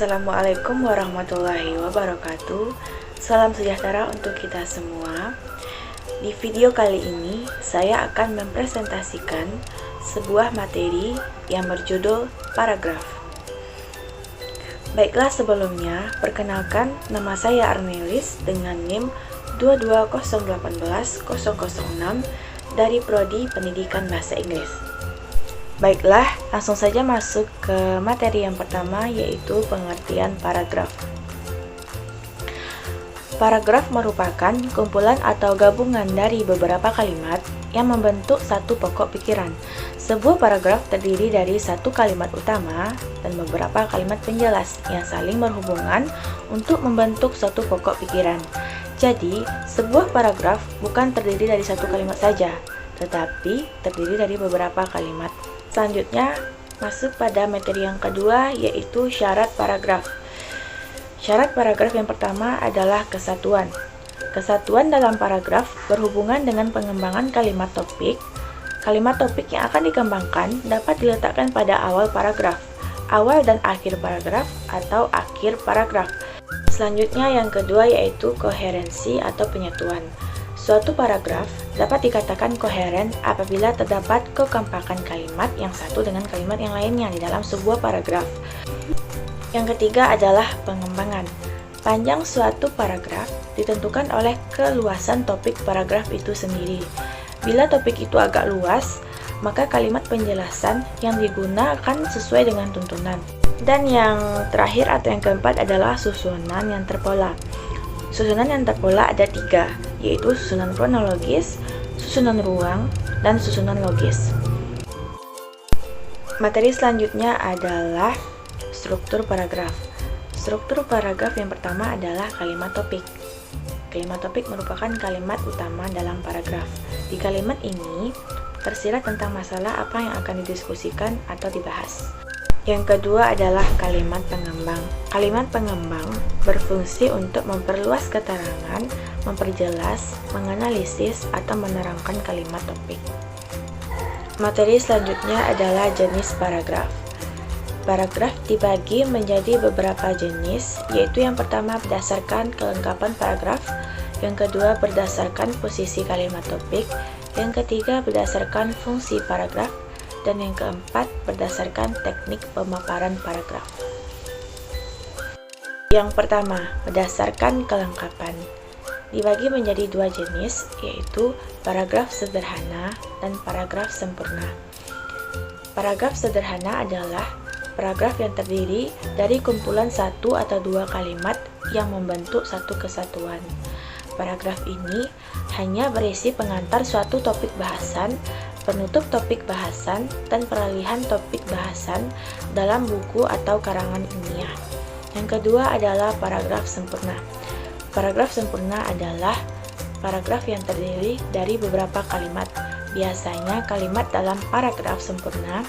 Assalamualaikum warahmatullahi wabarakatuh. Salam sejahtera untuk kita semua. Di video kali ini, saya akan mempresentasikan sebuah materi yang berjudul paragraf. Baiklah, sebelumnya, perkenalkan, nama saya Arnelis dengan NIM 220180006 dari Prodi Pendidikan Bahasa Inggris. Baiklah, langsung saja masuk ke materi yang pertama, yaitu pengertian paragraf. Paragraf merupakan kumpulan atau gabungan dari beberapa kalimat yang membentuk satu pokok pikiran. Sebuah paragraf terdiri dari satu kalimat utama dan beberapa kalimat penjelas yang saling berhubungan untuk membentuk suatu pokok pikiran. Jadi, sebuah paragraf bukan terdiri dari satu kalimat saja, tetapi terdiri dari beberapa kalimat. Selanjutnya, masuk pada materi yang kedua, yaitu syarat paragraf. Syarat paragraf yang pertama adalah kesatuan. Kesatuan dalam paragraf berhubungan dengan pengembangan kalimat topik. Kalimat topik yang akan dikembangkan dapat diletakkan pada awal paragraf, awal dan akhir paragraf, atau akhir paragraf. Selanjutnya yang kedua yaitu koherensi atau penyatuan. Suatu paragraf dapat dikatakan koheren apabila terdapat kekompakan kalimat yang satu dengan kalimat yang lainnya di dalam sebuah paragraf. Yang ketiga adalah pengembangan. Panjang suatu paragraf ditentukan oleh keluasan topik paragraf itu sendiri. Bila topik itu agak luas, maka kalimat penjelasan yang digunakan sesuai dengan tuntunan. Dan yang terakhir atau yang keempat adalah susunan yang terpola. Susunan yang terpola ada tiga, yaitu susunan kronologis, susunan ruang, dan susunan logis. Materi selanjutnya adalah struktur paragraf. Struktur paragraf yang pertama adalah kalimat topik. Kalimat topik merupakan kalimat utama dalam paragraf. Di kalimat ini tersirat tentang masalah apa yang akan didiskusikan atau dibahas. Yang kedua adalah kalimat pengembang. Kalimat pengembang berfungsi untuk memperluas keterangan, memperjelas, menganalisis, atau menerangkan kalimat topik. Materi selanjutnya adalah jenis paragraf. Paragraf dibagi menjadi beberapa jenis, yaitu yang pertama berdasarkan kelengkapan paragraf, yang kedua berdasarkan posisi kalimat topik, yang ketiga berdasarkan fungsi paragraf, dan yang keempat berdasarkan teknik pemaparan paragraf. Yang pertama, berdasarkan kelengkapan. Dibagi menjadi dua jenis, yaitu paragraf sederhana dan paragraf sempurna. Paragraf sederhana adalah paragraf yang terdiri dari kumpulan satu atau dua kalimat yang membentuk satu kesatuan. Paragraf ini hanya berisi pengantar suatu topik bahasan, penutup topik bahasan, dan peralihan topik bahasan dalam buku atau karangan ilmiah. Yang kedua adalah paragraf sempurna. Paragraf sempurna adalah paragraf yang terdiri dari beberapa kalimat. Biasanya kalimat dalam paragraf sempurna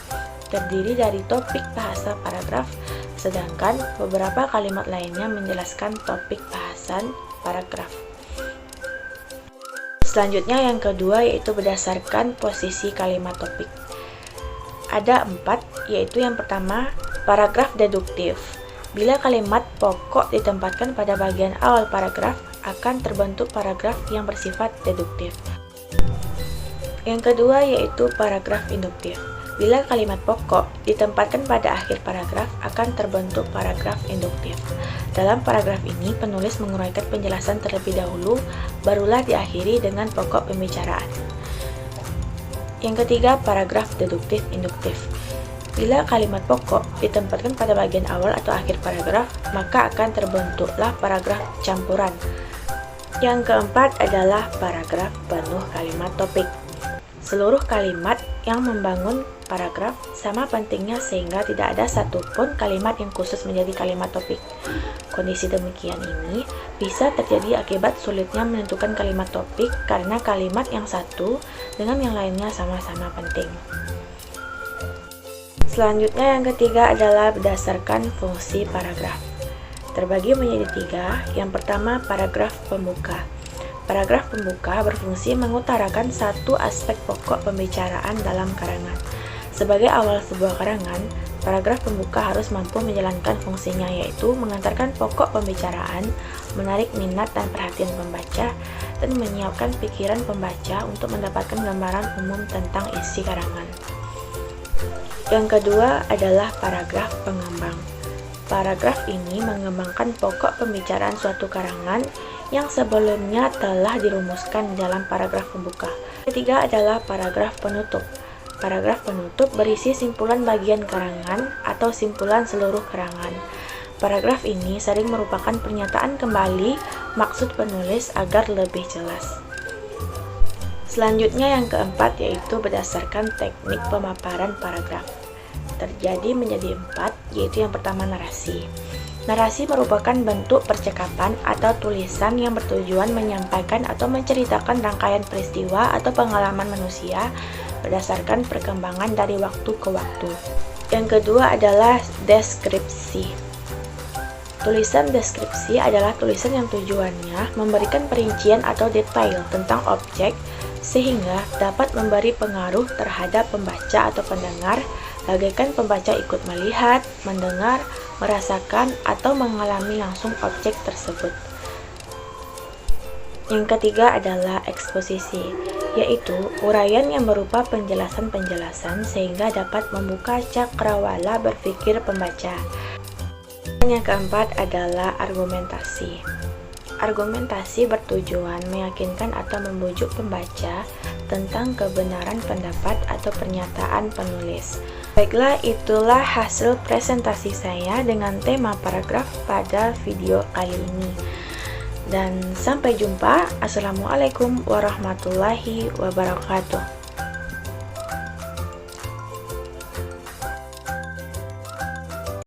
terdiri dari topik bahasa paragraf, sedangkan beberapa kalimat lainnya menjelaskan topik bahasan paragraf. Selanjutnya yang kedua yaitu berdasarkan posisi kalimat topik. Ada 4, yaitu yang pertama, paragraf deduktif. Bila kalimat pokok ditempatkan pada bagian awal paragraf, akan terbentuk paragraf yang bersifat deduktif. Yang kedua yaitu paragraf induktif. Bila kalimat pokok ditempatkan pada akhir paragraf, akan terbentuk paragraf induktif. Dalam paragraf ini, penulis menguraikan penjelasan terlebih dahulu, barulah diakhiri dengan pokok pembicaraan. Yang ketiga, paragraf deduktif induktif. Bila kalimat pokok ditempatkan pada bagian awal atau akhir paragraf, maka akan terbentuklah paragraf campuran. Yang keempat adalah paragraf penuh kalimat topik. Seluruh kalimat yang membangun paragraf sama pentingnya sehingga tidak ada satupun kalimat yang khusus menjadi kalimat topik. Kondisi demikian ini bisa terjadi akibat sulitnya menentukan kalimat topik karena kalimat yang satu dengan yang lainnya sama-sama penting. Selanjutnya yang ketiga adalah berdasarkan fungsi paragraf. Terbagi menjadi 3. Yang pertama, paragraf pembuka. Paragraf pembuka berfungsi mengutarakan satu aspek pokok pembicaraan dalam karangan. Sebagai awal sebuah karangan, Paragraf pembuka harus mampu menjalankan fungsinya, yaitu mengantarkan pokok pembicaraan, menarik minat dan perhatian pembaca, dan menyiapkan pikiran pembaca untuk mendapatkan gambaran umum tentang isi karangan. Yang kedua adalah paragraf pengembang. Paragraf ini mengembangkan pokok pembicaraan suatu karangan yang sebelumnya telah dirumuskan dalam paragraf pembuka. Ketiga adalah paragraf penutup. Paragraf penutup berisi simpulan bagian karangan atau simpulan seluruh karangan. Paragraf ini sering merupakan pernyataan kembali maksud penulis agar lebih jelas. Selanjutnya yang keempat yaitu berdasarkan teknik pemaparan paragraf. Terjadi menjadi 4, yaitu yang pertama narasi. Narasi merupakan bentuk percakapan atau tulisan yang bertujuan menyampaikan atau menceritakan rangkaian peristiwa atau pengalaman manusia berdasarkan perkembangan dari waktu ke waktu. Yang kedua adalah deskripsi. Tulisan deskripsi adalah tulisan yang tujuannya memberikan perincian atau detail tentang objek sehingga dapat memberi pengaruh terhadap pembaca atau pendengar, bagaikan pembaca ikut melihat, mendengar, merasakan, atau mengalami langsung objek tersebut. Yang ketiga adalah eksposisi, yaitu uraian yang berupa penjelasan-penjelasan sehingga dapat membuka cakrawala berpikir pembaca. Yang keempat adalah argumentasi. Argumentasi bertujuan meyakinkan atau membujuk pembaca tentang kebenaran pendapat atau pernyataan penulis. Baiklah, itulah hasil presentasi saya dengan tema paragraf pada video kali ini. Dan sampai jumpa. Assalamualaikum warahmatullahi wabarakatuh.